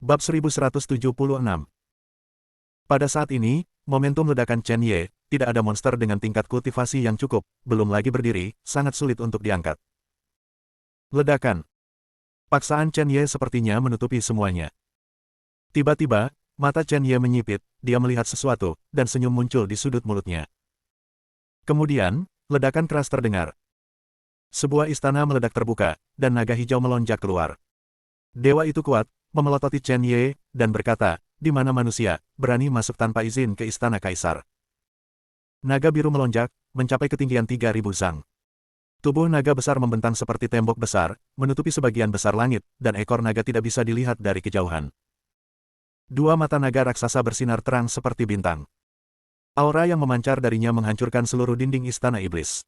Bab 1176. Pada saat ini, momentum ledakan Chen Ye, tidak ada monster dengan tingkat kultivasi yang cukup, belum lagi berdiri, sangat sulit untuk diangkat. Ledakan. Paksaan Chen Ye sepertinya menutupi semuanya. Tiba-tiba, mata Chen Ye menyipit, dia melihat sesuatu, dan senyum muncul di sudut mulutnya. Kemudian, ledakan keras terdengar. Sebuah istana meledak terbuka, dan naga hijau melonjak keluar. Dewa itu kuat, memelototi Chen Ye, dan berkata, di mana manusia, berani masuk tanpa izin ke istana kaisar. Naga biru melonjak, mencapai ketinggian 3.000 zang. Tubuh naga besar membentang seperti tembok besar, menutupi sebagian besar langit, dan ekor naga tidak bisa dilihat dari kejauhan. Dua mata naga raksasa bersinar terang seperti bintang. Aura yang memancar darinya menghancurkan seluruh dinding istana iblis.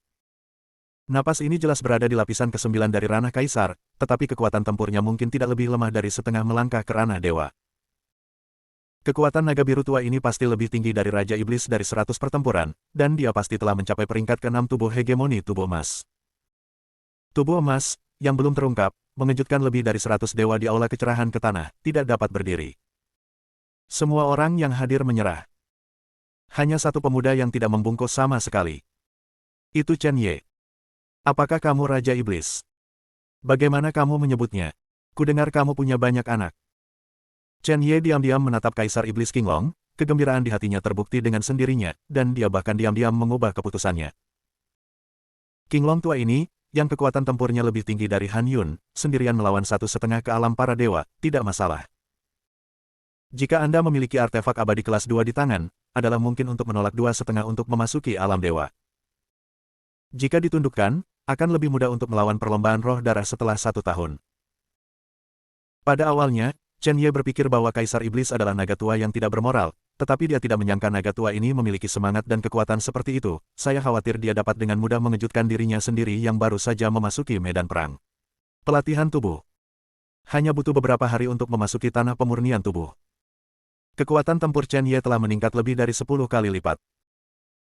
Napas ini jelas berada di lapisan ke-9 dari ranah kaisar, tetapi kekuatan tempurnya mungkin tidak lebih lemah dari setengah melangkah ke ranah dewa. Kekuatan naga biru tua ini pasti lebih tinggi dari Raja Iblis dari 100 pertempuran, dan dia pasti telah mencapai peringkat ke-6 tubuh hegemoni tubuh emas. Tubuh emas, yang belum terungkap, mengejutkan lebih dari 100 dewa di aula kecerahan ke tanah, tidak dapat berdiri. Semua orang yang hadir menyerah. Hanya satu pemuda yang tidak membungkuk sama sekali. Itu Chen Ye. Apakah kamu Raja Iblis? Bagaimana kamu menyebutnya? Kudengar kamu punya banyak anak. Chen Ye diam-diam menatap Kaisar Iblis Qinglong, kegembiraan di hatinya terbukti dengan sendirinya, dan dia bahkan diam-diam mengubah keputusannya. Qinglong tua ini, yang kekuatan tempurnya lebih tinggi dari Han Yun, sendirian melawan 1,5 ke alam para dewa, tidak masalah. Jika Anda memiliki artefak abadi kelas 2 di tangan, adalah mungkin untuk menolak 2,5 untuk memasuki alam dewa. Jika ditundukkan, akan lebih mudah untuk melawan perlombaan roh darah setelah 1 tahun. Pada awalnya, Chen Ye berpikir bahwa Kaisar Iblis adalah naga tua yang tidak bermoral, tetapi dia tidak menyangka naga tua ini memiliki semangat dan kekuatan seperti itu. Saya khawatir dia dapat dengan mudah mengejutkan dirinya sendiri yang baru saja memasuki medan perang. Pelatihan tubuh. Hanya butuh beberapa hari untuk memasuki tanah pemurnian tubuh. Kekuatan tempur Chen Ye telah meningkat lebih dari 10 kali lipat.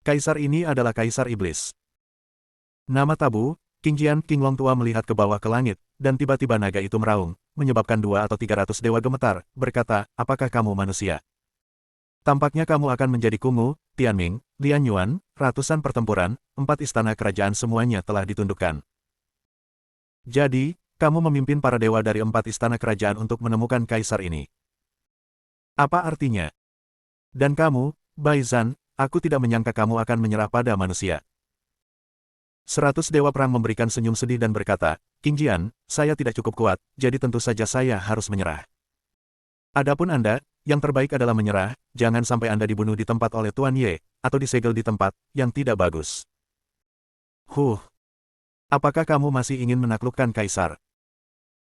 Kaisar ini adalah Kaisar Iblis. Nama tabu, Qingjian Qinglong tua melihat ke bawah ke langit, dan tiba-tiba naga itu meraung, menyebabkan 2 atau 300 dewa gemetar, berkata, apakah kamu manusia? Tampaknya kamu akan menjadi Kungu, Tianming, Lian Yuan, ratusan pertempuran, 4 istana kerajaan semuanya telah ditundukkan. Jadi, kamu memimpin para dewa dari 4 istana kerajaan untuk menemukan kaisar ini. Apa artinya? Dan kamu, Bai Zhan, aku tidak menyangka kamu akan menyerah pada manusia. 100 dewa perang memberikan senyum sedih dan berkata, Qingjian, saya tidak cukup kuat, jadi tentu saja saya harus menyerah. Adapun Anda, yang terbaik adalah menyerah, jangan sampai Anda dibunuh di tempat oleh Tuan Ye, atau disegel di tempat yang tidak bagus. Apakah kamu masih ingin menaklukkan Kaisar?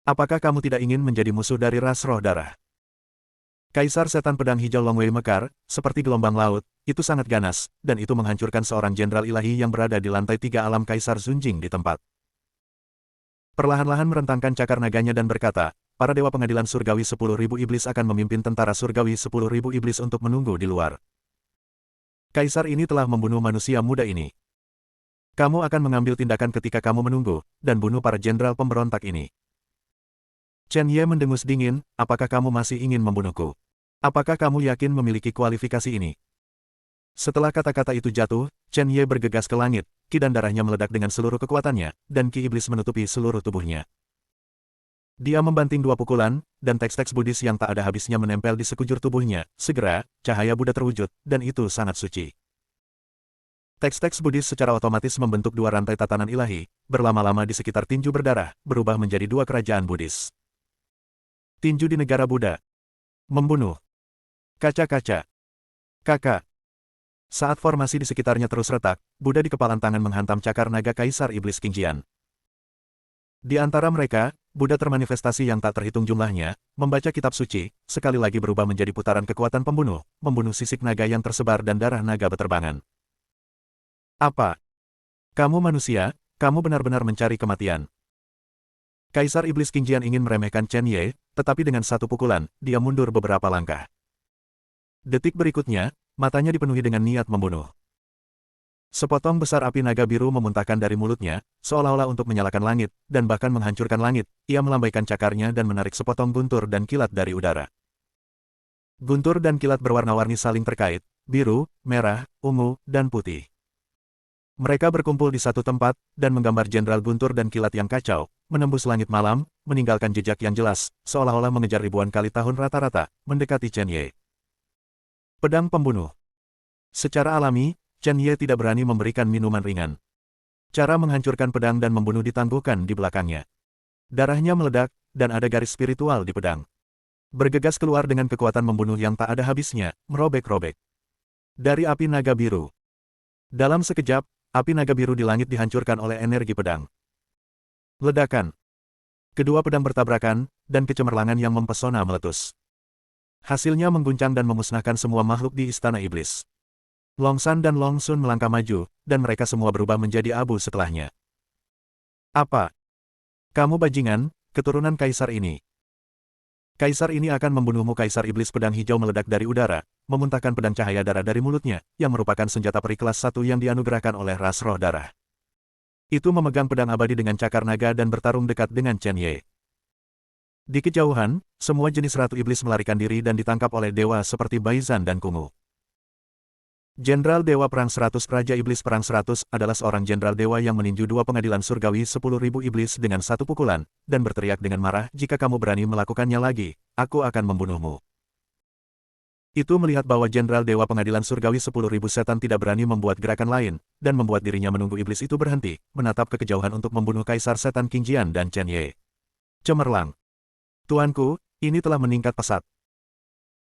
Apakah kamu tidak ingin menjadi musuh dari ras roh darah? Kaisar Setan Pedang Hijau Long Wei mekar, seperti gelombang laut, itu sangat ganas, dan itu menghancurkan seorang jenderal ilahi yang berada di lantai 3 alam Kaisar Zunjing di tempat. Perlahan-lahan merentangkan cakar naganya dan berkata, para dewa pengadilan surgawi 10.000 iblis akan memimpin tentara surgawi 10.000 iblis untuk menunggu di luar. Kaisar ini telah membunuh manusia muda ini. Kamu akan mengambil tindakan ketika kamu menunggu, dan bunuh para jenderal pemberontak ini. Chen Ye mendengus dingin, apakah kamu masih ingin membunuhku? Apakah kamu yakin memiliki kualifikasi ini? Setelah kata-kata itu jatuh, Chen Ye bergegas ke langit, ki dan darahnya meledak dengan seluruh kekuatannya, dan ki iblis menutupi seluruh tubuhnya. Dia membanting 2 pukulan, dan teks-teks Buddhis yang tak ada habisnya menempel di sekujur tubuhnya. Segera, cahaya Buddha terwujud, dan itu sangat suci. Teks-teks Buddhis secara otomatis membentuk 2 rantai tatanan ilahi, berlama-lama di sekitar tinju berdarah, berubah menjadi 2 kerajaan Buddhis. Tinju di negara Buddha. Membunuh. Kaca-kaca. Kakak. Saat formasi di sekitarnya terus retak, Buddha di kepalan tangan menghantam cakar naga Kaisar Iblis Qingjian. Di antara mereka, Buddha termanifestasi yang tak terhitung jumlahnya, membaca kitab suci, sekali lagi berubah menjadi putaran kekuatan pembunuh, membunuh sisik naga yang tersebar dan darah naga beterbangan. Apa? Kamu manusia, kamu benar-benar mencari kematian. Kaisar Iblis Qingjian ingin meremehkan Chen Ye, tetapi dengan 1 pukulan, dia mundur beberapa langkah. Detik berikutnya, matanya dipenuhi dengan niat membunuh. Sepotong besar api naga biru memuntahkan dari mulutnya, seolah-olah untuk menyalakan langit, dan bahkan menghancurkan langit. Ia melambaikan cakarnya dan menarik sepotong guntur dan kilat dari udara. Guntur dan kilat berwarna-warni saling terkait, biru, merah, ungu, dan putih. Mereka berkumpul di satu tempat, dan menggambar Jenderal Guntur dan kilat yang kacau, menembus langit malam, meninggalkan jejak yang jelas, seolah-olah mengejar ribuan kali tahun rata-rata, mendekati Chen Ye. Pedang pembunuh. Secara alami, Chen Ye tidak berani memberikan minuman ringan. Cara menghancurkan pedang dan membunuh ditangguhkan di belakangnya. Darahnya meledak, dan ada garis spiritual di pedang. Bergegas keluar dengan kekuatan membunuh yang tak ada habisnya, merobek-robek. Dari api naga biru. Dalam sekejap, api naga biru di langit dihancurkan oleh energi pedang. Ledakan. Kedua pedang bertabrakan, dan kecemerlangan yang mempesona meletus. Hasilnya mengguncang dan memusnahkan semua makhluk di Istana Iblis. Long San dan Long Sun melangkah maju, dan mereka semua berubah menjadi abu setelahnya. Apa? Kamu bajingan, keturunan kaisar ini. Kaisar ini akan membunuhmu. Kaisar Iblis pedang hijau meledak dari udara, memuntahkan pedang cahaya darah dari mulutnya, yang merupakan senjata peri kelas 1 yang dianugerahkan oleh ras roh darah. Itu memegang pedang abadi dengan cakar naga dan bertarung dekat dengan Chen Ye. Di kejauhan, semua jenis Ratu Iblis melarikan diri dan ditangkap oleh dewa seperti Baizan dan Kungu. Jenderal Dewa Perang 100 Raja Iblis Perang 100 adalah seorang jenderal dewa yang meninju dua pengadilan surgawi 10.000 iblis dengan satu pukulan, dan berteriak dengan marah, jika kamu berani melakukannya lagi, aku akan membunuhmu. Itu melihat bahwa jenderal dewa pengadilan surgawi 10.000 setan tidak berani membuat gerakan lain, dan membuat dirinya menunggu iblis itu berhenti, menatap ke kejauhan untuk membunuh Kaisar Setan King Jian dan Chen Ye. Cemerlang. Tuanku, ini telah meningkat pesat.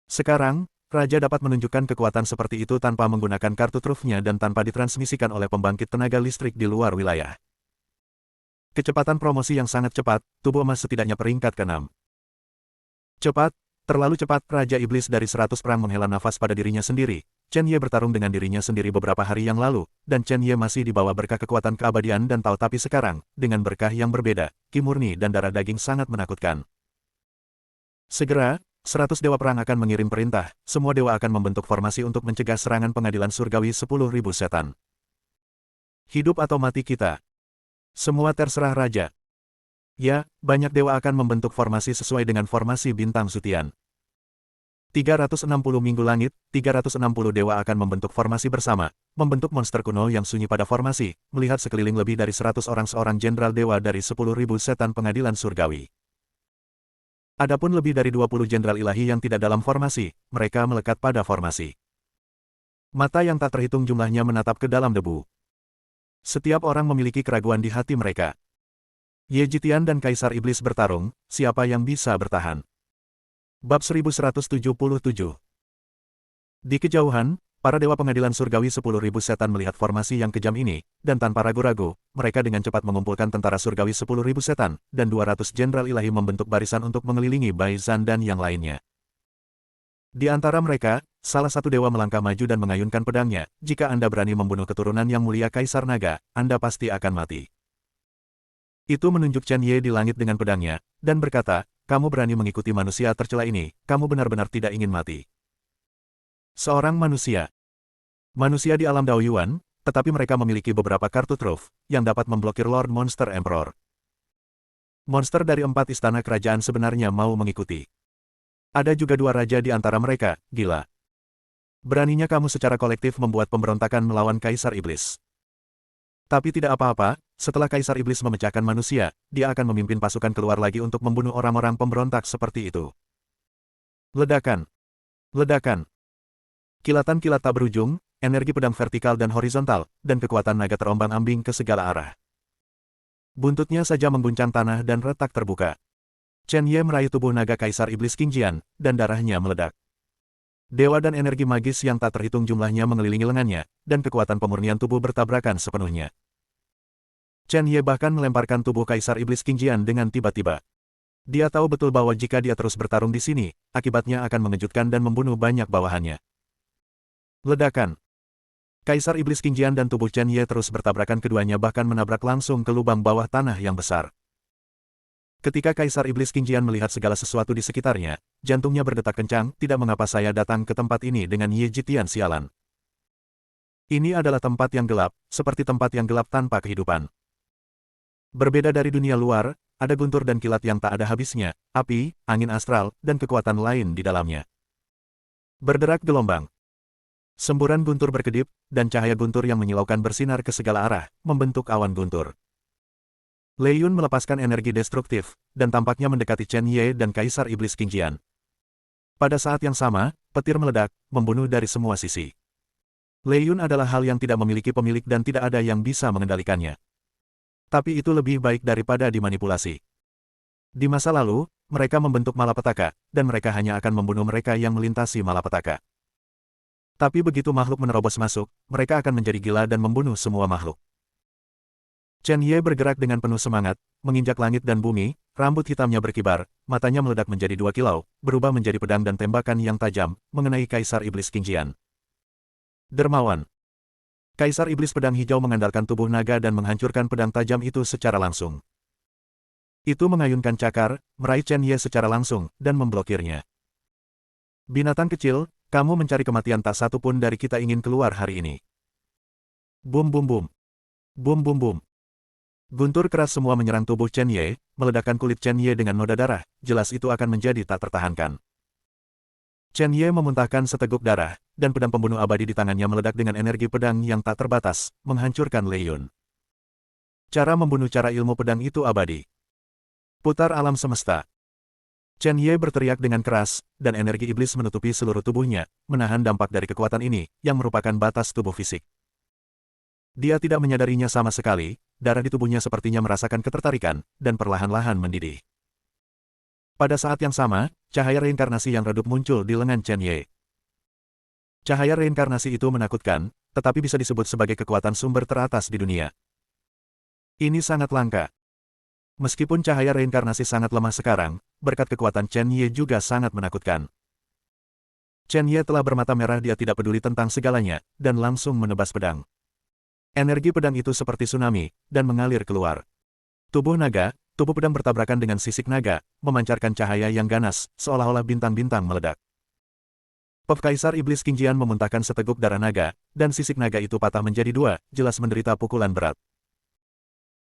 Sekarang, Raja dapat menunjukkan kekuatan seperti itu tanpa menggunakan kartu trufnya dan tanpa ditransmisikan oleh pembangkit tenaga listrik di luar wilayah. Kecepatan promosi yang sangat cepat, tubuh emas setidaknya peringkat ke-6. Cepat, terlalu cepat. Raja Iblis dari 100 perang menghela nafas pada dirinya sendiri. Chen Ye bertarung dengan dirinya sendiri beberapa hari yang lalu, dan Chen Ye masih dibawa berkah kekuatan keabadian dan tahu, tapi sekarang, dengan berkah yang berbeda, ki murni dan darah daging sangat menakutkan. Segera, 100 dewa perang akan mengirim perintah, semua dewa akan membentuk formasi untuk mencegah serangan pengadilan surgawi 10.000 setan. Hidup atau mati kita. Semua terserah Raja. Ya, banyak dewa akan membentuk formasi sesuai dengan formasi bintang Sutian. 360 minggu langit, 360 dewa akan membentuk formasi bersama, membentuk monster kuno yang sunyi pada formasi, melihat sekeliling lebih dari 100 orang seorang jenderal dewa dari 10.000 setan pengadilan surgawi. Adapun lebih dari 20 jenderal ilahi yang tidak dalam formasi, mereka melekat pada formasi. Mata yang tak terhitung jumlahnya menatap ke dalam debu. Setiap orang memiliki keraguan di hati mereka. Ye Jitian dan Kaisar Iblis bertarung, siapa yang bisa bertahan? Bab 1177. Di kejauhan, para dewa pengadilan surgawi 10.000 setan melihat formasi yang kejam ini, dan tanpa ragu-ragu, mereka dengan cepat mengumpulkan tentara surgawi 10.000 setan, dan 200 jenderal ilahi membentuk barisan untuk mengelilingi Baizan dan yang lainnya. Di antara mereka, salah satu dewa melangkah maju dan mengayunkan pedangnya, jika Anda berani membunuh keturunan yang mulia Kaisar Naga, Anda pasti akan mati. Itu menunjuk Chen Ye di langit dengan pedangnya, dan berkata, kamu berani mengikuti manusia tercela ini, kamu benar-benar tidak ingin mati. Seorang manusia. Manusia di alam Daoyuan, tetapi mereka memiliki beberapa kartu truf, yang dapat memblokir Lord Monster Emperor. Monster dari 4 istana kerajaan sebenarnya mau mengikuti. Ada juga 2 raja di antara mereka, gila. Beraninya kamu secara kolektif membuat pemberontakan melawan Kaisar Iblis. Tapi tidak apa-apa, setelah Kaisar Iblis memecahkan manusia, dia akan memimpin pasukan keluar lagi untuk membunuh orang-orang pemberontak seperti itu. Ledakan. Ledakan. Kilatan kilat tak berujung, energi pedang vertikal dan horizontal, dan kekuatan naga terombang-ambing ke segala arah. Buntutnya saja mengguncang tanah dan retak terbuka. Chen Ye meraih tubuh naga Kaisar Iblis King Jian, dan darahnya meledak. Dewa dan energi magis yang tak terhitung jumlahnya mengelilingi lengannya, dan kekuatan pemurnian tubuh bertabrakan sepenuhnya. Chen Ye bahkan melemparkan tubuh Kaisar Iblis King Jian dengan tiba-tiba. Dia tahu betul bahwa jika dia terus bertarung di sini, akibatnya akan mengejutkan dan membunuh banyak bawahannya. Ledakan. Kaisar Iblis King Jian dan tubuh Chen Ye terus bertabrakan, keduanya bahkan menabrak langsung ke lubang bawah tanah yang besar. Ketika Kaisar Iblis King Jian melihat segala sesuatu di sekitarnya, jantungnya berdetak kencang, tidak mengapa saya datang ke tempat ini dengan Ye Jitian sialan. Ini adalah tempat yang gelap, seperti tempat yang gelap tanpa kehidupan. Berbeda dari dunia luar, ada guntur dan kilat yang tak ada habisnya, api, angin astral, dan kekuatan lain di dalamnya. Berderak gelombang. Semburan guntur berkedip, dan cahaya guntur yang menyilaukan bersinar ke segala arah, membentuk awan guntur. Lei Yun melepaskan energi destruktif, dan tampaknya mendekati Chen Ye dan Kaisar Iblis Qing Jian. Pada saat yang sama, petir meledak, membunuh dari semua sisi. Lei Yun adalah hal yang tidak memiliki pemilik dan tidak ada yang bisa mengendalikannya. Tapi itu lebih baik daripada dimanipulasi. Di masa lalu, mereka membentuk malapetaka, dan mereka hanya akan membunuh mereka yang melintasi malapetaka. Tapi begitu makhluk menerobos masuk, mereka akan menjadi gila dan membunuh semua makhluk. Chen Ye bergerak dengan penuh semangat, menginjak langit dan bumi, rambut hitamnya berkibar, matanya meledak menjadi 2 kilau, berubah menjadi pedang dan tembakan yang tajam, mengenai Kaisar Iblis Qing Jian. Dermawan. Kaisar Iblis Pedang Hijau mengandalkan tubuh naga dan menghancurkan pedang tajam itu secara langsung. Itu mengayunkan cakar, meraih Chen Ye secara langsung, dan memblokirnya. Binatang kecil, kamu mencari kematian, tak satu pun dari kita ingin keluar hari ini. Bum bum bum. Bum bum bum. Guntur keras semua menyerang tubuh Chen Ye, meledakkan kulit Chen Ye dengan noda darah, jelas itu akan menjadi tak tertahankan. Chen Ye memuntahkan seteguk darah, dan pedang pembunuh abadi di tangannya meledak dengan energi pedang yang tak terbatas, menghancurkan Lei Yun. Cara membunuh cara ilmu pedang itu abadi. Putar alam semesta. Chen Ye berteriak dengan keras, dan energi iblis menutupi seluruh tubuhnya, menahan dampak dari kekuatan ini, yang merupakan batas tubuh fisik. Dia tidak menyadarinya sama sekali, darah di tubuhnya sepertinya merasakan ketertarikan, dan perlahan-lahan mendidih. Pada saat yang sama, cahaya reinkarnasi yang redup muncul di lengan Chen Ye. Cahaya reinkarnasi itu menakutkan, tetapi bisa disebut sebagai kekuatan sumber teratas di dunia. Ini sangat langka. Meskipun cahaya reinkarnasi sangat lemah sekarang, berkat kekuatan Chen Ye juga sangat menakutkan. Chen Ye telah bermata merah, dia tidak peduli tentang segalanya, dan langsung menebas pedang. Energi pedang itu seperti tsunami, dan mengalir keluar. Tubuh pedang bertabrakan dengan sisik naga, memancarkan cahaya yang ganas, seolah-olah bintang-bintang meledak. Kaisar Iblis Qing Jian memuntahkan seteguk darah naga, dan sisik naga itu patah menjadi 2, jelas menderita pukulan berat.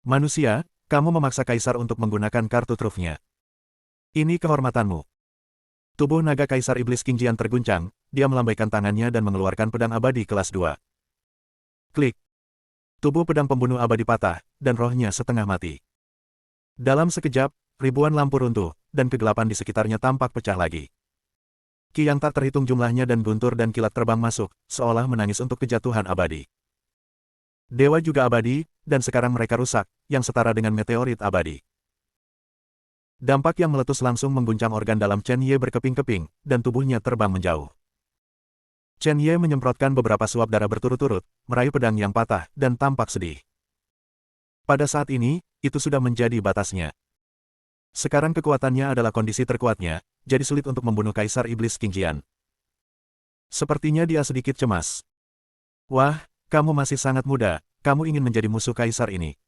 Manusia, kamu memaksa Kaisar untuk menggunakan kartu trufnya. Ini kehormatanmu. Tubuh naga Kaisar Iblis Qing Jian terguncang, dia melambaikan tangannya dan mengeluarkan pedang abadi kelas 2. Klik. Tubuh pedang pembunuh abadi patah, dan rohnya setengah mati. Dalam sekejap, ribuan lampu runtuh, dan kegelapan di sekitarnya tampak pecah lagi. Ki yang tak terhitung jumlahnya dan guntur dan kilat terbang masuk, seolah menangis untuk kejatuhan abadi. Dewa juga abadi, dan sekarang mereka rusak, yang setara dengan meteorit abadi. Dampak yang meletus langsung mengguncang organ dalam Chen Ye berkeping-keping, dan tubuhnya terbang menjauh. Chen Ye menyemprotkan beberapa suap darah berturut-turut, meraih pedang yang patah, dan tampak sedih. Pada saat ini, itu sudah menjadi batasnya. Sekarang kekuatannya adalah kondisi terkuatnya, jadi sulit untuk membunuh Kaisar Iblis Qing Jian. Sepertinya dia sedikit cemas. Wah, kamu masih sangat muda, kamu ingin menjadi musuh Kaisar ini.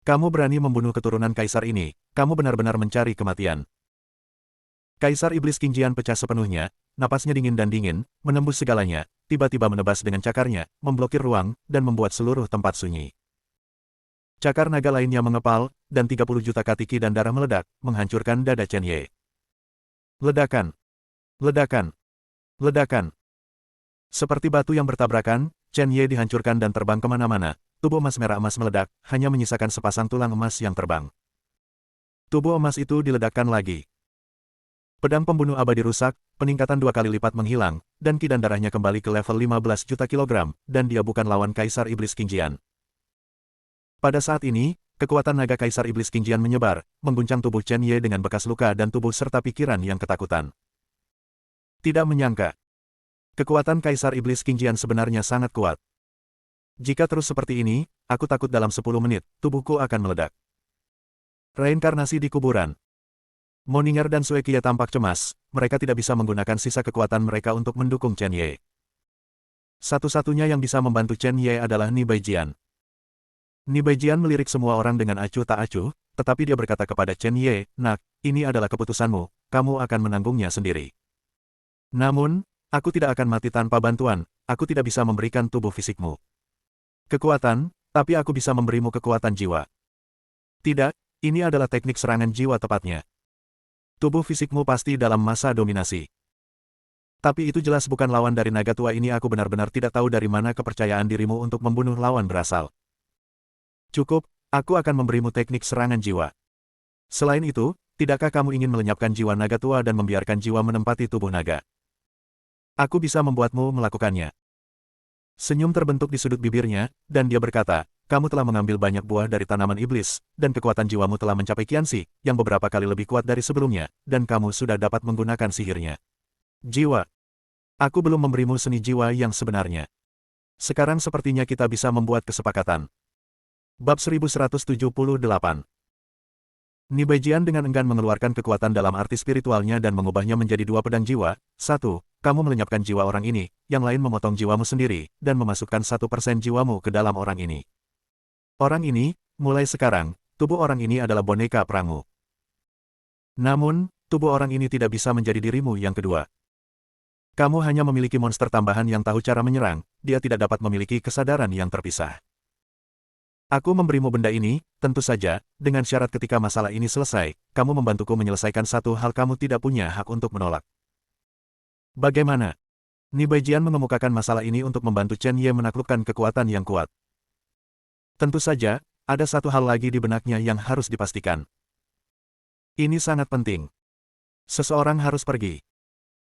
Kamu berani membunuh keturunan Kaisar ini, kamu benar-benar mencari kematian. Kaisar Iblis Qing Jian pecah sepenuhnya, napasnya dingin dan dingin, menembus segalanya, tiba-tiba menebas dengan cakarnya, memblokir ruang, dan membuat seluruh tempat sunyi. Cakar naga lainnya mengepal, dan 30 juta katiki dan darah meledak, menghancurkan dada Chen Ye. Ledakan. Ledakan. Ledakan. Seperti batu yang bertabrakan, Chen Ye dihancurkan dan terbang kemana-mana, tubuh emas merah emas meledak, hanya menyisakan sepasang tulang emas yang terbang. Tubuh emas itu diledakkan lagi. Pedang pembunuh abadi rusak, peningkatan 2 kali lipat menghilang, dan ki dan darahnya kembali ke level 15 juta kilogram, dan dia bukan lawan Kaisar Iblis Qing Jian. Pada saat ini, kekuatan naga Kaisar Iblis Qing Jian menyebar, mengguncang tubuh Chen Ye dengan bekas luka dan tubuh serta pikiran yang ketakutan. Tidak menyangka. Kekuatan Kaisar Iblis Qing Jian sebenarnya sangat kuat. Jika terus seperti ini, aku takut dalam 10 menit, tubuhku akan meledak. Reinkarnasi di kuburan. Moninger dan Suekia tampak cemas, mereka tidak bisa menggunakan sisa kekuatan mereka untuk mendukung Chen Ye. Satu-satunya yang bisa membantu Chen Ye adalah Ni Baijian. Ni Baijian melirik semua orang dengan acuh tak acuh, tetapi dia berkata kepada Chen Ye, "Nak, ini adalah keputusanmu, kamu akan menanggungnya sendiri." Namun, aku tidak akan mati tanpa bantuan, aku tidak bisa memberikan tubuh fisikmu kekuatan, tapi aku bisa memberimu kekuatan jiwa. Tidak, ini adalah teknik serangan jiwa tepatnya. Tubuh fisikmu pasti dalam masa dominasi. Tapi itu jelas bukan lawan dari naga tua ini. Aku benar-benar tidak tahu dari mana kepercayaan dirimu untuk membunuh lawan berasal. Cukup, aku akan memberimu teknik serangan jiwa. Selain itu, tidakkah kamu ingin melenyapkan jiwa naga tua dan membiarkan jiwa menempati tubuh naga? Aku bisa membuatmu melakukannya. Senyum terbentuk di sudut bibirnya, dan dia berkata, kamu telah mengambil banyak buah dari tanaman iblis, dan kekuatan jiwamu telah mencapai Qianxi, yang beberapa kali lebih kuat dari sebelumnya, dan kamu sudah dapat menggunakan sihirnya. Jiwa. Aku belum memberimu seni jiwa yang sebenarnya. Sekarang sepertinya kita bisa membuat kesepakatan. Bab 1178. Nibaijian dengan enggan mengeluarkan kekuatan dalam arti spiritualnya dan mengubahnya menjadi dua pedang jiwa. 1. Kamu melenyapkan jiwa orang ini, yang lain memotong jiwamu sendiri, dan memasukkan 1% jiwamu ke dalam orang ini. Orang ini, mulai sekarang, tubuh orang ini adalah boneka perangmu. Namun, tubuh orang ini tidak bisa menjadi dirimu yang kedua. Kamu hanya memiliki monster tambahan yang tahu cara menyerang, dia tidak dapat memiliki kesadaran yang terpisah. Aku memberimu benda ini, tentu saja, dengan syarat ketika masalah ini selesai, kamu membantuku menyelesaikan satu hal. Kamu tidak punya hak untuk menolak. Bagaimana? Nibaijian mengemukakan masalah ini untuk membantu Chen Ye menaklukkan kekuatan yang kuat. Tentu saja, ada satu hal lagi di benaknya yang harus dipastikan. Ini sangat penting. Seseorang harus pergi.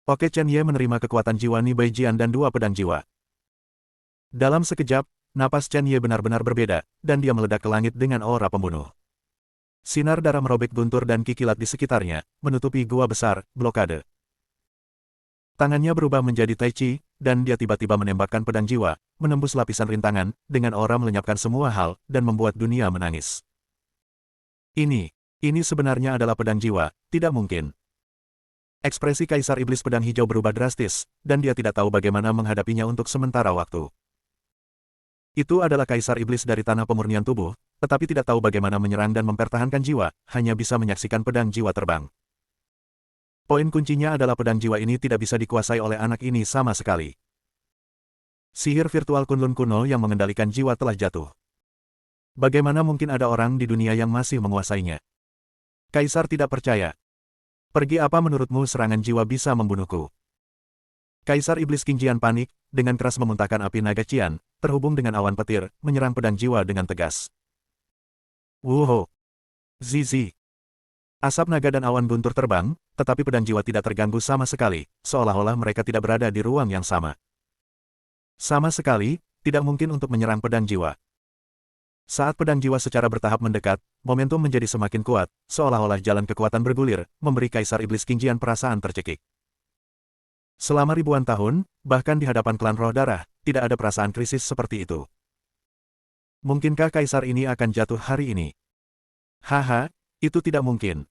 Oke, Chen Ye menerima kekuatan jiwa Nibaijian dan dua pedang jiwa. Dalam sekejap, napas Chen Ye benar-benar berbeda, dan dia meledak ke langit dengan aura pembunuh. Sinar darah merobek guntur dan kikilat di sekitarnya, menutupi gua besar, blokade. Tangannya berubah menjadi Tai Chi, dan dia tiba-tiba menembakkan pedang jiwa, menembus lapisan rintangan, dengan aura melenyapkan semua hal, dan membuat dunia menangis. Ini sebenarnya adalah pedang jiwa, tidak mungkin. Ekspresi Kaisar Iblis Pedang Hijau berubah drastis, dan dia tidak tahu bagaimana menghadapinya untuk sementara waktu. Itu adalah Kaisar Iblis dari tanah pemurnian tubuh, tetapi tidak tahu bagaimana menyerang dan mempertahankan jiwa, hanya bisa menyaksikan pedang jiwa terbang. Poin kuncinya adalah pedang jiwa ini tidak bisa dikuasai oleh anak ini sama sekali. Sihir virtual Kunlun kuno yang mengendalikan jiwa telah jatuh. Bagaimana mungkin ada orang di dunia yang masih menguasainya? Kaisar tidak percaya. Pergi, apa menurutmu serangan jiwa bisa membunuhku? Kaisar Iblis Qingjian panik, dengan keras memuntahkan api naga Qian, terhubung dengan awan petir, menyerang pedang jiwa dengan tegas. Wuho! Zizi! Asap naga dan awan guntur terbang, tetapi pedang jiwa tidak terganggu sama sekali, seolah-olah mereka tidak berada di ruang yang sama. Sama sekali, tidak mungkin untuk menyerang pedang jiwa. Saat pedang jiwa secara bertahap mendekat, momentum menjadi semakin kuat, seolah-olah jalan kekuatan bergulir, memberi Kaisar Iblis Qingjian perasaan tercekik. Selama ribuan tahun, bahkan di hadapan klan roh darah, tidak ada perasaan krisis seperti itu. Mungkinkah Kaisar ini akan jatuh hari ini? Haha, itu tidak mungkin.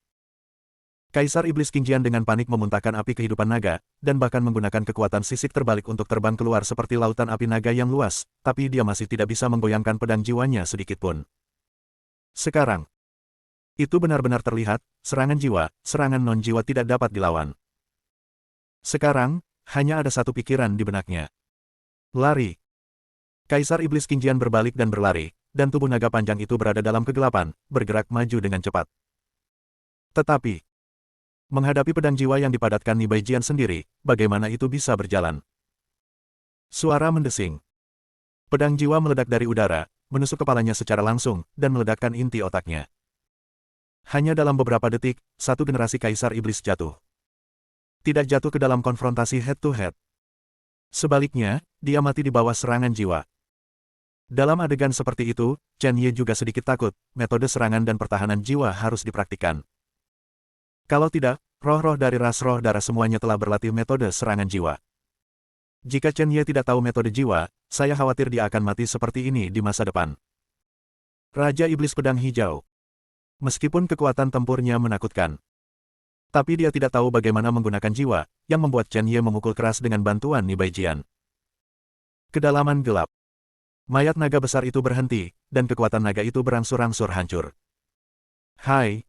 Kaisar Iblis Qingjian dengan panik memuntahkan api kehidupan naga, dan bahkan menggunakan kekuatan sisik terbalik untuk terbang keluar seperti lautan api naga yang luas, tapi dia masih tidak bisa menggoyangkan pedang jiwanya sedikitpun. Sekarang, itu benar-benar terlihat, serangan jiwa, serangan non-jiwa tidak dapat dilawan. Sekarang, hanya ada satu pikiran di benaknya. Lari. Kaisar Iblis Qingjian berbalik dan berlari, dan tubuh naga panjang itu berada dalam kegelapan, bergerak maju dengan cepat. Tetapi, menghadapi pedang jiwa yang dipadatkan Nibaijian sendiri, bagaimana itu bisa berjalan? Suara mendesing. Pedang jiwa meledak dari udara, menusuk kepalanya secara langsung, dan meledakkan inti otaknya. Hanya dalam beberapa detik, satu generasi Kaisar Iblis jatuh. Tidak jatuh ke dalam konfrontasi head-to-head. Sebaliknya, dia mati di bawah serangan jiwa. Dalam adegan seperti itu, Chen Ye juga sedikit takut, metode serangan dan pertahanan jiwa harus dipraktikkan. Kalau tidak, roh-roh dari ras roh darah semuanya telah berlatih metode serangan jiwa. Jika Chen Ye tidak tahu metode jiwa, saya khawatir dia akan mati seperti ini di masa depan. Raja Iblis Pedang Hijau. Meskipun kekuatan tempurnya menakutkan, tapi dia tidak tahu bagaimana menggunakan jiwa, yang membuat Chen Ye memukul keras dengan bantuan Nibaijian. Kedalaman gelap. Mayat naga besar itu berhenti, dan kekuatan naga itu berangsur-angsur hancur. Hai!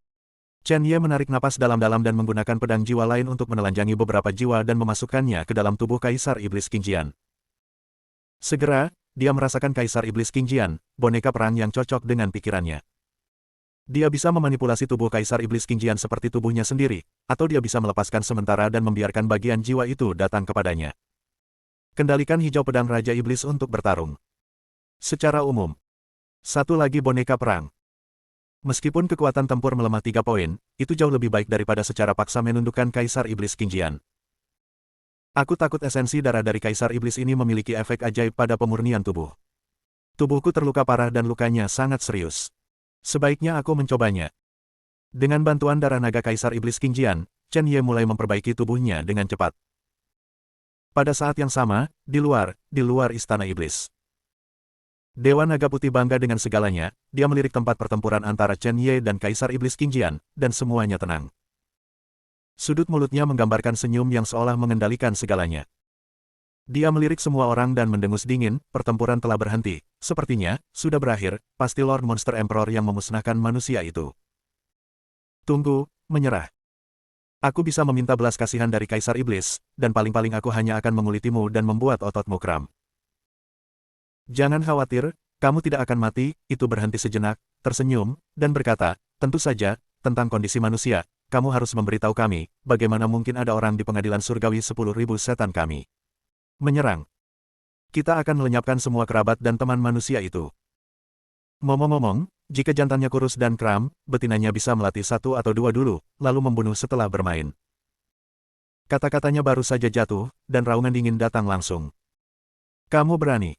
Chen Ye menarik napas dalam-dalam dan menggunakan pedang jiwa lain untuk menelanjangi beberapa jiwa dan memasukkannya ke dalam tubuh Kaisar Iblis Qingjian. Segera, dia merasakan Kaisar Iblis Qingjian, boneka perang yang cocok dengan pikirannya. Dia bisa memanipulasi tubuh Kaisar Iblis Qingjian seperti tubuhnya sendiri, atau dia bisa melepaskan sementara dan membiarkan bagian jiwa itu datang kepadanya. Kendalikan hijau pedang Raja Iblis untuk bertarung. Secara umum, satu lagi boneka perang. Meskipun kekuatan tempur melemah 3 poin, itu jauh lebih baik daripada secara paksa menundukkan Kaisar Iblis Qingjian. Aku takut esensi darah dari Kaisar Iblis ini memiliki efek ajaib pada pemurnian tubuh. Tubuhku terluka parah dan lukanya sangat serius. Sebaiknya aku mencobanya. Dengan bantuan darah naga Kaisar Iblis Qingjian, Chen Ye mulai memperbaiki tubuhnya dengan cepat. Pada saat yang sama, di luar Istana Iblis. Dewa Naga Putih bangga dengan segalanya, dia melirik tempat pertempuran antara Chen Ye dan Kaisar Iblis Qingjian, dan semuanya tenang. Sudut mulutnya menggambarkan senyum yang seolah mengendalikan segalanya. Dia melirik semua orang dan mendengus dingin, pertempuran telah berhenti, sepertinya, sudah berakhir, pasti Lord Monster Emperor yang memusnahkan manusia itu. Tunggu, menyerah. Aku bisa meminta belas kasihan dari Kaisar Iblis, dan paling-paling aku hanya akan mengulitimu dan membuat ototmu kram. Jangan khawatir, kamu tidak akan mati, itu berhenti sejenak, tersenyum, dan berkata, tentu saja, tentang kondisi manusia, kamu harus memberitahu kami, bagaimana mungkin ada orang di pengadilan surgawi 10.000 setan kami. Menyerang. Kita akan melenyapkan semua kerabat dan teman manusia itu. Ngomong-ngomong, jika jantannya kurus dan kram, betinanya bisa melatih 1 atau 2 dulu, lalu membunuh setelah bermain. Kata-katanya baru saja jatuh, dan raungan dingin datang langsung. Kamu berani.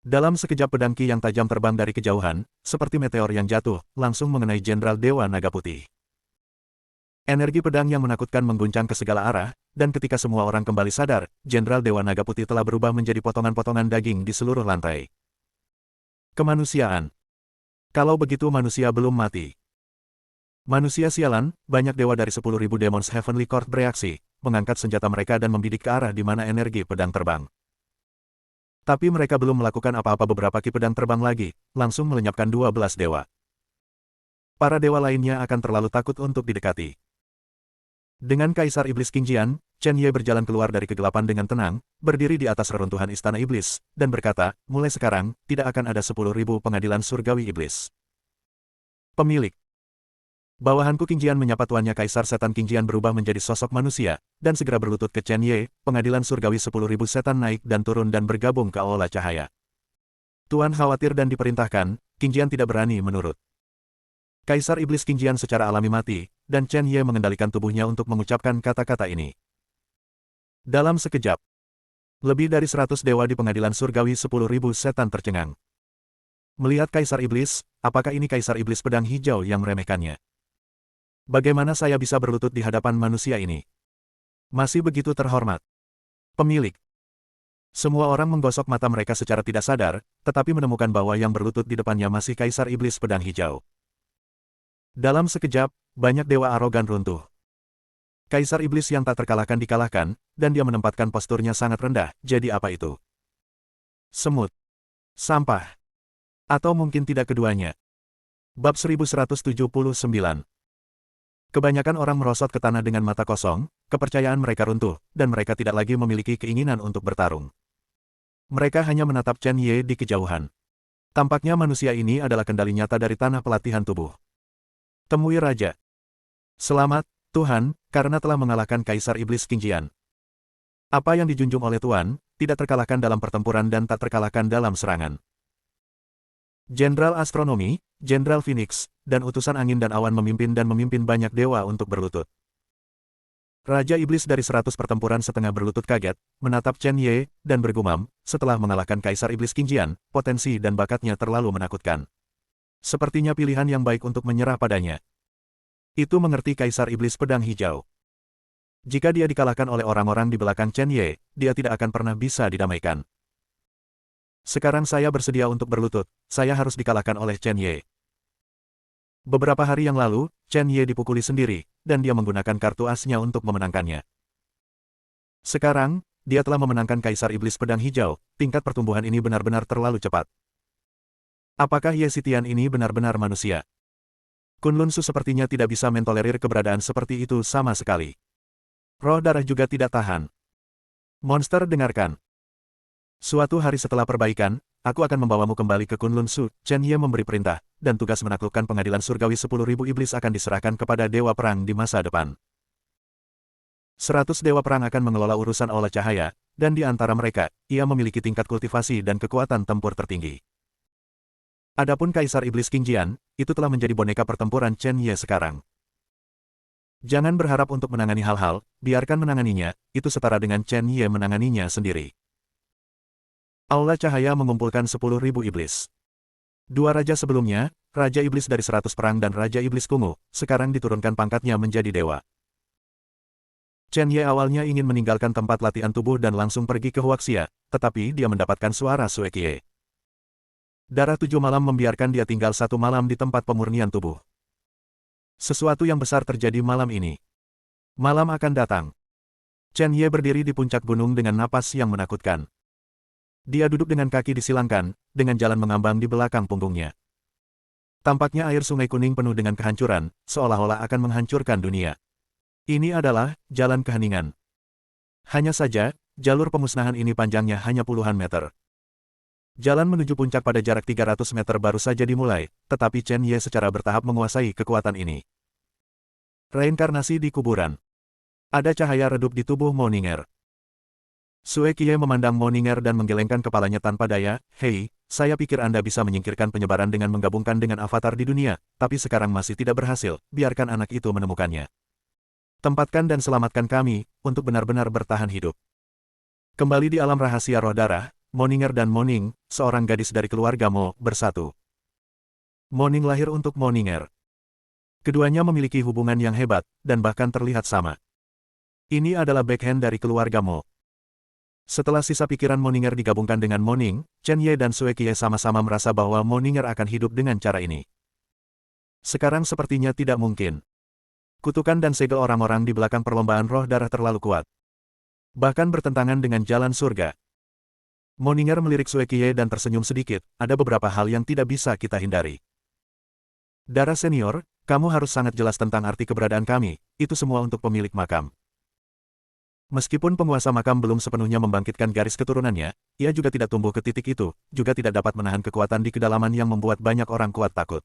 Dalam sekejap pedang Ki yang tajam terbang dari kejauhan, seperti meteor yang jatuh, langsung mengenai Jenderal Dewa Naga Putih. Energi pedang yang menakutkan mengguncang ke segala arah, dan ketika semua orang kembali sadar, Jenderal Dewa Naga Putih telah berubah menjadi potongan-potongan daging di seluruh lantai. Kemanusiaan. Kalau begitu manusia belum mati. Manusia sialan, banyak dewa dari 10.000 Demons Heavenly Court bereaksi, mengangkat senjata mereka dan membidik ke arah di mana energi pedang terbang. Tapi mereka belum melakukan apa-apa beberapa ki pedang terbang lagi, langsung melenyapkan 12 dewa. Para dewa lainnya akan terlalu takut untuk didekati. Dengan Kaisar Iblis Qingjian, Chen Ye berjalan keluar dari kegelapan dengan tenang, berdiri di atas reruntuhan Istana Iblis, dan berkata, mulai sekarang, tidak akan ada 10.000 pengadilan surgawi iblis. Pemilik. Bawahanku Qingjian menyapa tuannya Kaisar Setan Qingjian berubah menjadi sosok manusia, dan segera berlutut ke Chen Ye, pengadilan surgawi 10.000 setan naik dan turun dan bergabung ke aula cahaya. Tuan khawatir dan diperintahkan, Qingjian tidak berani menurut. Kaisar Iblis Qingjian secara alami mati, dan Chen Ye mengendalikan tubuhnya untuk mengucapkan kata-kata ini. Dalam sekejap, lebih dari 100 dewa di pengadilan surgawi 10.000 setan tercengang. Melihat Kaisar Iblis, apakah ini Kaisar Iblis pedang hijau yang meremehkannya? Bagaimana saya bisa berlutut di hadapan manusia ini? Masih begitu terhormat. Pemilik. Semua orang menggosok mata mereka secara tidak sadar, tetapi menemukan bahwa yang berlutut di depannya masih Kaisar Iblis pedang hijau. Dalam sekejap, banyak dewa arogan runtuh. Kaisar Iblis yang tak terkalahkan dikalahkan, dan dia menempatkan posturnya sangat rendah, jadi apa itu? Semut. Sampah. Atau mungkin tidak keduanya. Bab 1179. Kebanyakan orang merosot ke tanah dengan mata kosong, kepercayaan mereka runtuh, dan mereka tidak lagi memiliki keinginan untuk bertarung. Mereka hanya menatap Chen Ye di kejauhan. Tampaknya manusia ini adalah kendali nyata dari tanah pelatihan tubuh. Temui Raja. Selamat, Tuhan, karena telah mengalahkan Kaisar Iblis Qingjian. Apa yang dijunjung oleh Tuan, tidak terkalahkan dalam pertempuran dan tak terkalahkan dalam serangan. Jenderal Astronomi, Jenderal Phoenix, dan utusan angin dan awan memimpin banyak dewa untuk berlutut. Raja Iblis dari 100 pertempuran setengah berlutut kaget, menatap Chen Ye, dan bergumam, setelah mengalahkan Kaisar Iblis Qingjian, potensi dan bakatnya terlalu menakutkan. Sepertinya pilihan yang baik untuk menyerah padanya. Itu mengerti Kaisar Iblis pedang hijau. Jika dia dikalahkan oleh orang-orang di belakang Chen Ye, dia tidak akan pernah bisa didamaikan. Sekarang saya bersedia untuk berlutut, saya harus dikalahkan oleh Chen Ye. Beberapa hari yang lalu, Chen Ye dipukuli sendiri, dan dia menggunakan kartu asnya untuk memenangkannya. Sekarang, dia telah memenangkan Kaisar Iblis pedang hijau, tingkat pertumbuhan ini benar-benar terlalu cepat. Apakah Ye Xitian ini benar-benar manusia? Kunlun Su sepertinya tidak bisa mentolerir keberadaan seperti itu sama sekali. Roh darah juga tidak tahan. Monster dengarkan. Suatu hari setelah perbaikan, aku akan membawamu kembali ke Kunlun Su, Chen Ye memberi perintah, dan tugas menaklukkan pengadilan surgawi 10.000 iblis akan diserahkan kepada Dewa Perang di masa depan. 100 Dewa Perang akan mengelola urusan Aula Cahaya, dan di antara mereka, ia memiliki tingkat kultivasi dan kekuatan tempur tertinggi. Adapun Kaisar Iblis King Jian, itu telah menjadi boneka pertempuran Chen Ye sekarang. Jangan berharap untuk menangani hal-hal, biarkan menanganinya, itu setara dengan Chen Ye menanganinya sendiri. Aula Cahaya mengumpulkan 10.000 iblis. Dua raja sebelumnya, Raja Iblis dari 100 Perang dan Raja Iblis Kungu, sekarang diturunkan pangkatnya menjadi dewa. Chen Ye awalnya ingin meninggalkan tempat latihan tubuh dan langsung pergi ke Huaxia, tetapi dia mendapatkan suara Sue Qiye. Darah 7 malam membiarkan dia tinggal 1 malam di tempat pemurnian tubuh. Sesuatu yang besar terjadi malam ini. Malam akan datang. Chen Ye berdiri di puncak gunung dengan napas yang menakutkan. Dia duduk dengan kaki disilangkan, dengan jalan mengambang di belakang punggungnya. Tampaknya air sungai kuning penuh dengan kehancuran, seolah-olah akan menghancurkan dunia. Ini adalah jalan keheningan. Hanya saja, jalur pemusnahan ini panjangnya hanya puluhan meter. Jalan menuju puncak pada jarak 300 meter baru saja dimulai, tetapi Chen Ye secara bertahap menguasai kekuatan ini. Reinkarnasi di kuburan. Ada cahaya redup di tubuh Moninger. Sue Qiye memandang Moninger dan menggelengkan kepalanya tanpa daya. Hei, saya pikir Anda bisa menyingkirkan penyebaran dengan menggabungkan dengan avatar di dunia, tapi sekarang masih tidak berhasil, biarkan anak itu menemukannya. Tempatkan dan selamatkan kami, untuk benar-benar bertahan hidup. Kembali di alam rahasia roh darah, Moninger dan Moning, seorang gadis dari keluarga Mo, bersatu. Moning lahir untuk Moninger. Keduanya memiliki hubungan yang hebat, dan bahkan terlihat sama. Ini adalah backhand dari keluarga Mo. Setelah sisa pikiran Moninger digabungkan dengan Moning, Chen Ye dan Sue Qiye sama-sama merasa bahwa Moninger akan hidup dengan cara ini. Sekarang sepertinya tidak mungkin. Kutukan dan segel orang-orang di belakang perlombaan roh darah terlalu kuat. Bahkan bertentangan dengan jalan surga. Moninger melirik Sue Qiye dan tersenyum sedikit, ada beberapa hal yang tidak bisa kita hindari. Darah senior, kamu harus sangat jelas tentang arti keberadaan kami, itu semua untuk pemilik makam. Meskipun penguasa makam belum sepenuhnya membangkitkan garis keturunannya, ia juga tidak tumbuh ke titik itu, juga tidak dapat menahan kekuatan di kedalaman yang membuat banyak orang kuat takut.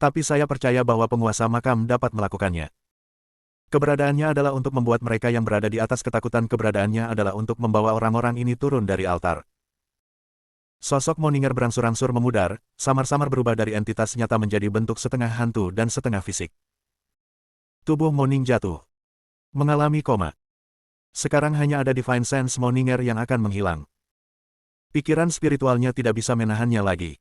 Tapi saya percaya bahwa penguasa makam dapat melakukannya. Keberadaannya adalah untuk membuat mereka yang berada di atas ketakutan, keberadaannya adalah untuk membawa orang-orang ini turun dari altar. Sosok Moninger berangsur-angsur memudar, samar-samar berubah dari entitas nyata menjadi bentuk setengah hantu dan setengah fisik. Tubuh Moning jatuh. Mengalami koma. Sekarang hanya ada Divine Sense Moninger yang akan menghilang. Pikiran spiritualnya tidak bisa menahannya lagi.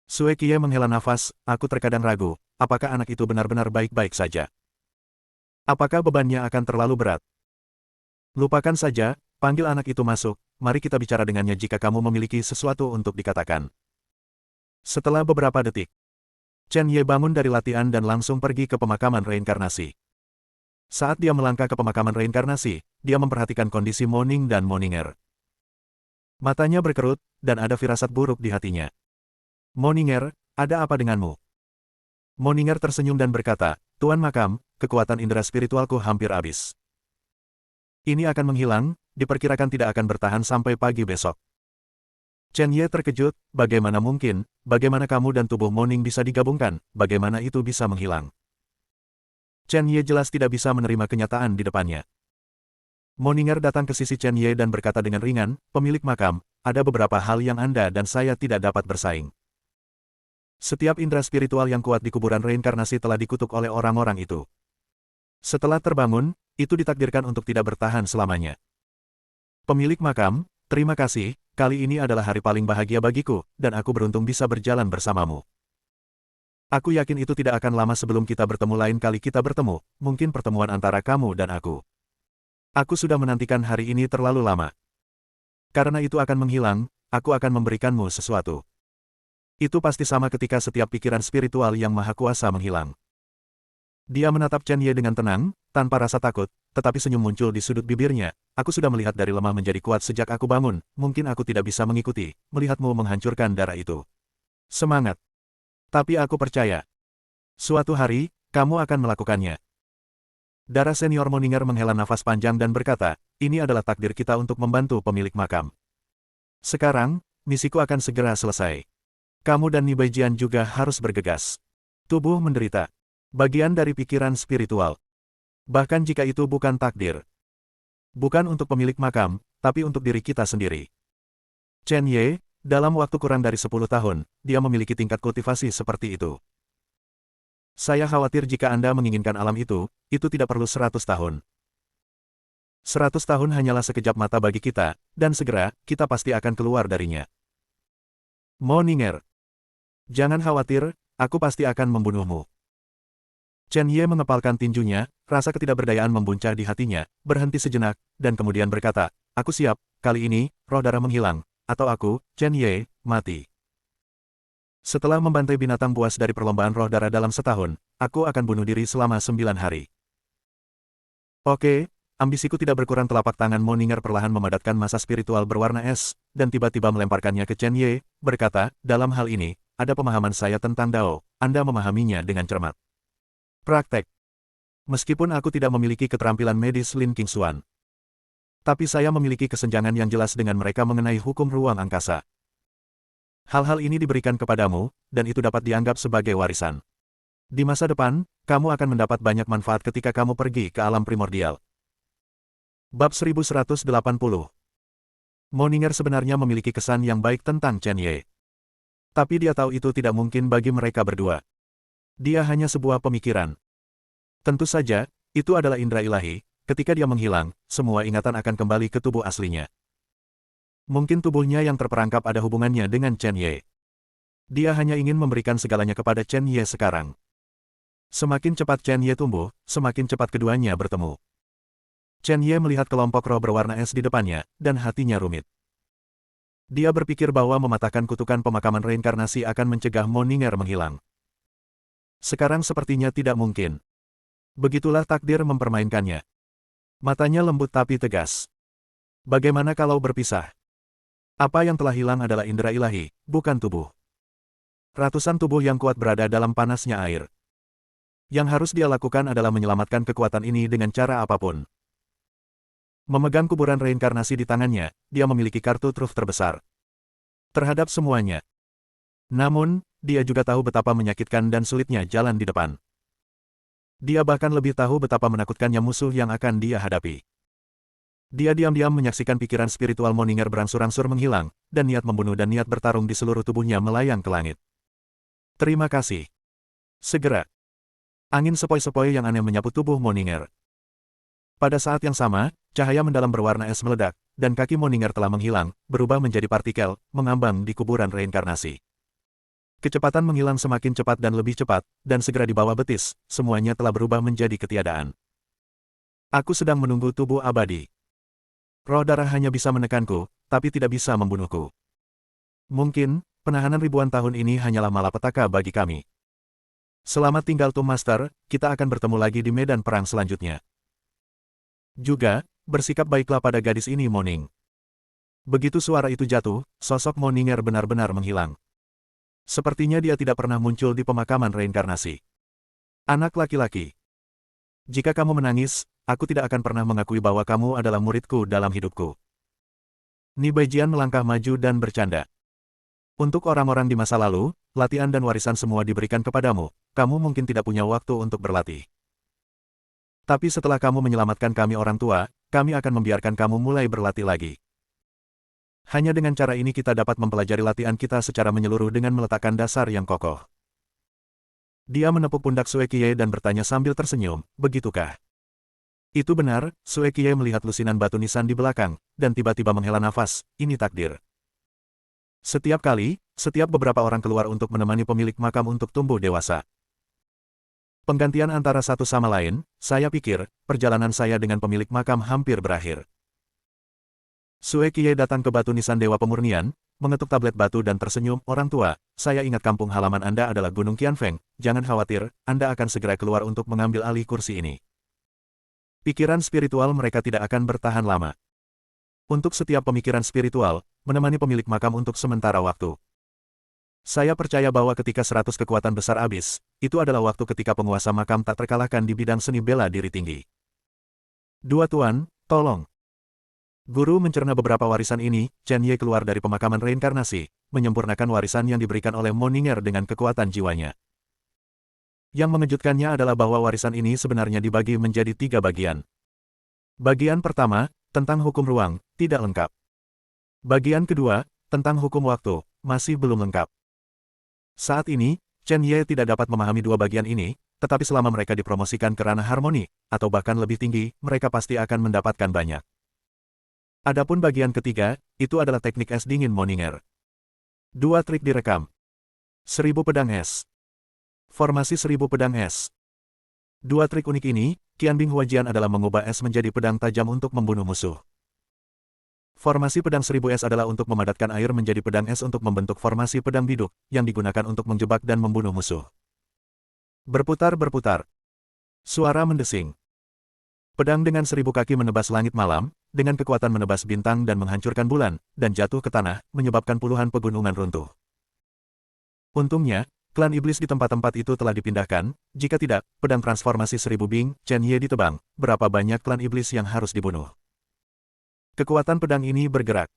Sue Qiye menghela nafas, aku terkadang ragu, apakah anak itu benar-benar baik-baik saja? Apakah bebannya akan terlalu berat? Lupakan saja, panggil anak itu masuk, mari kita bicara dengannya jika kamu memiliki sesuatu untuk dikatakan. Setelah beberapa detik, Chen Ye bangun dari latihan dan langsung pergi ke pemakaman reinkarnasi. Saat dia melangkah ke pemakaman reinkarnasi, dia memperhatikan kondisi Moning dan Moninger. Matanya berkerut, dan ada firasat buruk di hatinya. Moninger, ada apa denganmu? Moninger tersenyum dan berkata, Tuan Makam, kekuatan indera spiritualku hampir habis. Ini akan menghilang, diperkirakan tidak akan bertahan sampai pagi besok. Chen Ye terkejut, bagaimana mungkin, bagaimana kamu dan tubuh Moning bisa digabungkan, bagaimana itu bisa menghilang? Chen Ye jelas tidak bisa menerima kenyataan di depannya. Moninger datang ke sisi Chen Ye dan berkata dengan ringan, pemilik makam, ada beberapa hal yang Anda dan saya tidak dapat bersaing. Setiap indera spiritual yang kuat di kuburan reinkarnasi telah dikutuk oleh orang-orang itu. Setelah terbangun, itu ditakdirkan untuk tidak bertahan selamanya. Pemilik makam, terima kasih, kali ini adalah hari paling bahagia bagiku, dan aku beruntung bisa berjalan bersamamu. Aku yakin itu tidak akan lama sebelum kita bertemu, lain kali kita bertemu, mungkin pertemuan antara kamu dan aku. Aku sudah menantikan hari ini terlalu lama. Karena itu akan menghilang, aku akan memberikanmu sesuatu. Itu pasti sama ketika setiap pikiran spiritual yang maha kuasa menghilang. Dia menatap Chen Ye dengan tenang, tanpa rasa takut, tetapi senyum muncul di sudut bibirnya. Aku sudah melihat dari lemah menjadi kuat sejak aku bangun, mungkin aku tidak bisa mengikuti, melihatmu menghancurkan darah itu. Semangat. Tapi aku percaya. Suatu hari, kamu akan melakukannya. Darah senior Moninger menghela nafas panjang dan berkata, ini adalah takdir kita untuk membantu pemilik makam. Sekarang, misiku akan segera selesai. Kamu dan Nibaijian juga harus bergegas. Tubuh menderita. Bagian dari pikiran spiritual. Bahkan jika itu bukan takdir. Bukan untuk pemilik makam, tapi untuk diri kita sendiri. Chen Ye, dalam waktu kurang dari 10 tahun, dia memiliki tingkat kultivasi seperti itu. Saya khawatir jika Anda menginginkan alam itu tidak perlu 100 tahun. 100 tahun hanyalah sekejap mata bagi kita, dan segera, kita pasti akan keluar darinya. Mo Ning'er. Jangan khawatir, aku pasti akan membunuhmu. Chen Ye mengepalkan tinjunya, rasa ketidakberdayaan membuncah di hatinya, berhenti sejenak, dan kemudian berkata, aku siap, kali ini, roh darah menghilang, atau aku, Chen Ye, mati. Setelah membantai binatang buas dari perlombaan roh darah dalam setahun, aku akan bunuh diri selama 9 hari. Oke, ambisiku tidak berkurang. Telapak tangan Mo Ning'er perlahan memadatkan massa spiritual berwarna es, dan tiba-tiba melemparkannya ke Chen Ye, berkata, dalam hal ini, ada pemahaman saya tentang Dao, Anda memahaminya dengan cermat. Praktek. Meskipun aku tidak memiliki keterampilan medis Lin Qingxuan, tapi saya memiliki kesenjangan yang jelas dengan mereka mengenai hukum ruang angkasa. Hal-hal ini diberikan kepadamu, dan itu dapat dianggap sebagai warisan. Di masa depan, kamu akan mendapat banyak manfaat ketika kamu pergi ke alam primordial. Bab 1180. Mo Ning'er sebenarnya memiliki kesan yang baik tentang Chen Ye. Tapi dia tahu itu tidak mungkin bagi mereka berdua. Dia hanya sebuah pemikiran. Tentu saja, itu adalah indera ilahi, ketika dia menghilang, semua ingatan akan kembali ke tubuh aslinya. Mungkin tubuhnya yang terperangkap ada hubungannya dengan Chen Ye. Dia hanya ingin memberikan segalanya kepada Chen Ye sekarang. Semakin cepat Chen Ye tumbuh, semakin cepat keduanya bertemu. Chen Ye melihat kelompok roh berwarna es di depannya, dan hatinya rumit. Dia berpikir bahwa mematahkan kutukan pemakaman reinkarnasi akan mencegah Mo Ning'er menghilang. Sekarang sepertinya tidak mungkin. Begitulah takdir mempermainkannya. Matanya lembut tapi tegas. Bagaimana kalau berpisah? Apa yang telah hilang adalah indera ilahi, bukan tubuh. Ratusan tubuh yang kuat berada dalam panasnya air. Yang harus dia lakukan adalah menyelamatkan kekuatan ini dengan cara apapun. Memegang kuburan reinkarnasi di tangannya, dia memiliki kartu truf terbesar terhadap semuanya. Namun, dia juga tahu betapa menyakitkan dan sulitnya jalan di depan. Dia bahkan lebih tahu betapa menakutkannya musuh yang akan dia hadapi. Dia diam-diam menyaksikan pikiran spiritual Mo Ning'er berangsur-angsur menghilang, dan niat membunuh dan niat bertarung di seluruh tubuhnya melayang ke langit. Terima kasih. Segera. Angin sepoi-sepoi yang aneh menyapu tubuh Mo Ning'er. Pada saat yang sama, cahaya mendalam berwarna es meledak, dan kaki Mo Ning'er telah menghilang, berubah menjadi partikel, mengambang di kuburan reinkarnasi. Kecepatan menghilang semakin cepat dan lebih cepat, dan segera di bawah betis, semuanya telah berubah menjadi ketiadaan. Aku sedang menunggu tubuh abadi. Roh darah hanya bisa menekanku, tapi tidak bisa membunuhku. Mungkin, penahanan ribuan tahun ini hanyalah malapetaka bagi kami. Selamat tinggal Tomb Master, kita akan bertemu lagi di medan perang selanjutnya. Juga, bersikap baiklah pada gadis ini Mo Ning. Begitu suara itu jatuh, sosok Mo Ning'er benar-benar menghilang. Sepertinya dia tidak pernah muncul di pemakaman reinkarnasi. Anak laki-laki. Jika kamu menangis, aku tidak akan pernah mengakui bahwa kamu adalah muridku dalam hidupku. Nibaijian melangkah maju dan bercanda. Untuk orang-orang di masa lalu, latihan dan warisan semua diberikan kepadamu, kamu mungkin tidak punya waktu untuk berlatih. Tapi setelah kamu menyelamatkan kami orang tua, kami akan membiarkan kamu mulai berlatih lagi. Hanya dengan cara ini kita dapat mempelajari latihan kita secara menyeluruh dengan meletakkan dasar yang kokoh. Dia menepuk pundak Sue Qiye dan bertanya sambil tersenyum, begitukah? Itu benar, Sue Qiye melihat lusinan batu nisan di belakang, dan tiba-tiba menghela nafas, ini takdir. Setiap beberapa orang keluar untuk menemani pemilik makam untuk tumbuh dewasa. Penggantian antara satu sama lain, saya pikir, perjalanan saya dengan pemilik makam hampir berakhir. Sue Qiye datang ke batu nisan Dewa Pemurnian, mengetuk tablet batu dan tersenyum, orang tua, saya ingat kampung halaman Anda adalah Gunung Qianfeng, jangan khawatir, Anda akan segera keluar untuk mengambil alih kursi ini. Pikiran spiritual mereka tidak akan bertahan lama. Untuk setiap pemikiran spiritual, menemani pemilik makam untuk sementara waktu. Saya percaya bahwa ketika 100 kekuatan besar habis, itu adalah waktu ketika penguasa makam tak terkalahkan di bidang seni bela diri tinggi. Dua tuan, tolong. Guru mencerna beberapa warisan ini, Chen Ye keluar dari pemakaman reinkarnasi, menyempurnakan warisan yang diberikan oleh Moninger dengan kekuatan jiwanya. Yang mengejutkannya adalah bahwa warisan ini sebenarnya dibagi menjadi 3 bagian. Bagian pertama, tentang hukum ruang, tidak lengkap. Bagian kedua, tentang hukum waktu, masih belum lengkap. Saat ini, Chen Ye tidak dapat memahami 2 bagian ini, tetapi selama mereka dipromosikan ke ranah harmoni, atau bahkan lebih tinggi, mereka pasti akan mendapatkan banyak. Adapun bagian ketiga, itu adalah teknik es dingin Moninger. 2 trik direkam. 1000 pedang es. Formasi 1000 pedang es. 2 trik unik ini, Qianbing Huajian adalah mengubah es menjadi pedang tajam untuk membunuh musuh. Formasi pedang 1000 es adalah untuk memadatkan air menjadi pedang es untuk membentuk formasi pedang biduk, yang digunakan untuk menjebak dan membunuh musuh. Berputar-berputar. Suara mendesing. Pedang dengan 1000 kaki menebas langit malam, dengan kekuatan menebas bintang dan menghancurkan bulan, dan jatuh ke tanah, menyebabkan puluhan pegunungan runtuh. Untungnya, klan iblis di tempat-tempat itu telah dipindahkan, jika tidak, pedang transformasi 1000 Bing, Chen Ye ditebang, berapa banyak klan iblis yang harus dibunuh. Kekuatan pedang ini bergerak.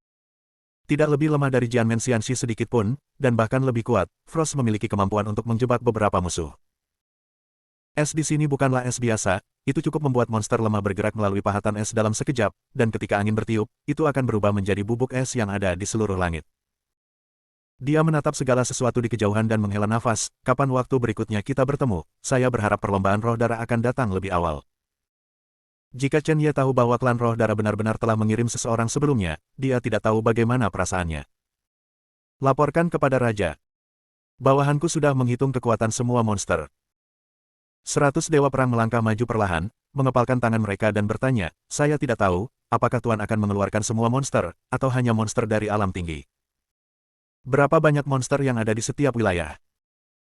Tidak lebih lemah dari Jianmen Xianxi sedikit pun, dan bahkan lebih kuat, Frost memiliki kemampuan untuk menjebak beberapa musuh. Es di sini bukanlah es biasa, itu cukup membuat monster lemah bergerak melalui pahatan es dalam sekejap, dan ketika angin bertiup, itu akan berubah menjadi bubuk es yang ada di seluruh langit. Dia menatap segala sesuatu di kejauhan dan menghela nafas, kapan waktu berikutnya kita bertemu, saya berharap perlombaan roh darah akan datang lebih awal. Jika Chen Ye tahu bahwa klan roh darah benar-benar telah mengirim seseorang sebelumnya, dia tidak tahu bagaimana perasaannya. Laporkan kepada Raja. Bawahanku sudah menghitung kekuatan semua monster. 100 dewa perang melangkah maju perlahan, mengepalkan tangan mereka dan bertanya, saya tidak tahu, apakah Tuan akan mengeluarkan semua monster, atau hanya monster dari alam tinggi. Berapa banyak monster yang ada di setiap wilayah?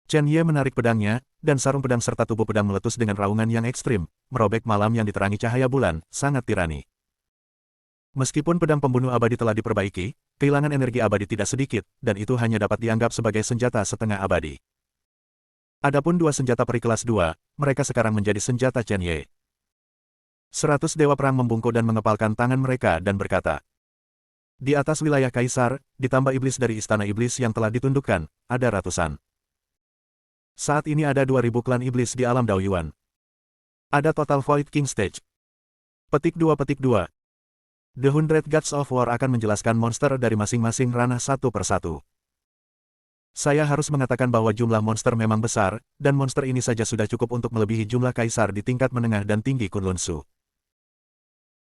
Chen Ye menarik pedangnya, dan sarung pedang serta tubuh pedang meletus dengan raungan yang ekstrim, merobek malam yang diterangi cahaya bulan, sangat tirani. Meskipun pedang pembunuh abadi telah diperbaiki, kehilangan energi abadi tidak sedikit, dan itu hanya dapat dianggap sebagai senjata setengah abadi. Adapun 2 senjata peri kelas 2, mereka sekarang menjadi senjata Chen Ye. 100 dewa perang membungkuk dan mengepalkan tangan mereka dan berkata, di atas wilayah Kaisar, ditambah iblis dari istana iblis yang telah ditundukkan, ada ratusan. Saat ini ada 2000 klan iblis di alam Daoyuan. Ada total Void King Stage. Petik 2. The 100 Gods of War akan menjelaskan monster dari masing-masing ranah satu persatu. Saya harus mengatakan bahwa jumlah monster memang besar, dan monster ini saja sudah cukup untuk melebihi jumlah kaisar di tingkat menengah dan tinggi Kunlun Su.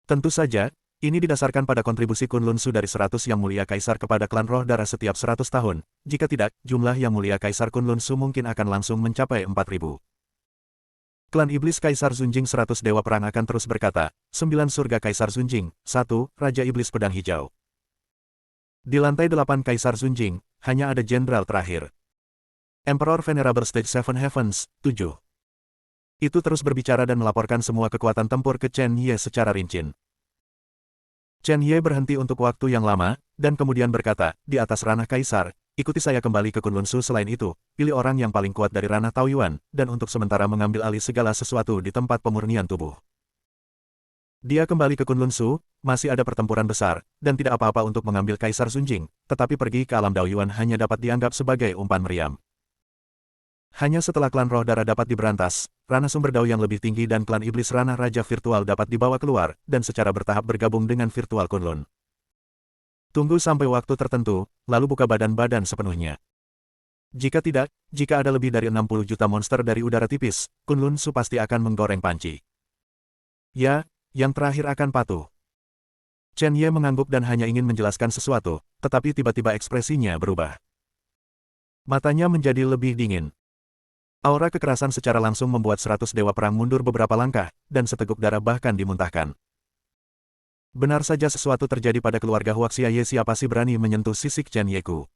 Tentu saja, ini didasarkan pada kontribusi Kunlun Su dari 100 yang mulia kaisar kepada klan roh darah setiap 100 tahun, jika tidak, jumlah yang mulia kaisar Kunlun Su mungkin akan langsung mencapai 4000. Klan iblis Kaisar Zunjing 100 dewa perang akan terus berkata, 9 surga Kaisar Zunjing, 1, Raja Iblis Pedang Hijau. Di lantai 8 Kaisar Zunjing, hanya ada jenderal terakhir. Emperor Venerable Stage 7 Heavens, 7. Itu terus berbicara dan melaporkan semua kekuatan tempur ke Chen Ye secara rinci. Chen Ye berhenti untuk waktu yang lama, dan kemudian berkata, di atas ranah Kaisar, ikuti saya kembali ke Kunlun Su. Selain itu, pilih orang yang paling kuat dari ranah Taoyuan, dan untuk sementara mengambil alih segala sesuatu di tempat pemurnian tubuh. Dia kembali ke Kunlun Su, masih ada pertempuran besar, dan tidak apa-apa untuk mengambil Kaisar Zunjing, tetapi pergi ke alam Daoyuan hanya dapat dianggap sebagai umpan meriam. Hanya setelah klan roh darah dapat diberantas, ranah sumber Dao yang lebih tinggi dan klan iblis ranah raja virtual dapat dibawa keluar, dan secara bertahap bergabung dengan virtual Kunlun. Tunggu sampai waktu tertentu, lalu buka badan-badan sepenuhnya. Jika tidak, jika ada lebih dari 60 juta monster dari udara tipis, Kunlun Su pasti akan menggoreng panci. Ya, yang terakhir akan patuh. Chen Ye mengangguk dan hanya ingin menjelaskan sesuatu, tetapi tiba-tiba ekspresinya berubah. Matanya menjadi lebih dingin. Aura kekerasan secara langsung membuat 100 dewa perang mundur beberapa langkah, dan seteguk darah bahkan dimuntahkan. Benar saja sesuatu terjadi pada keluarga Huaxia Ye. Siapa sih berani menyentuh sisik Chen Ye-ku?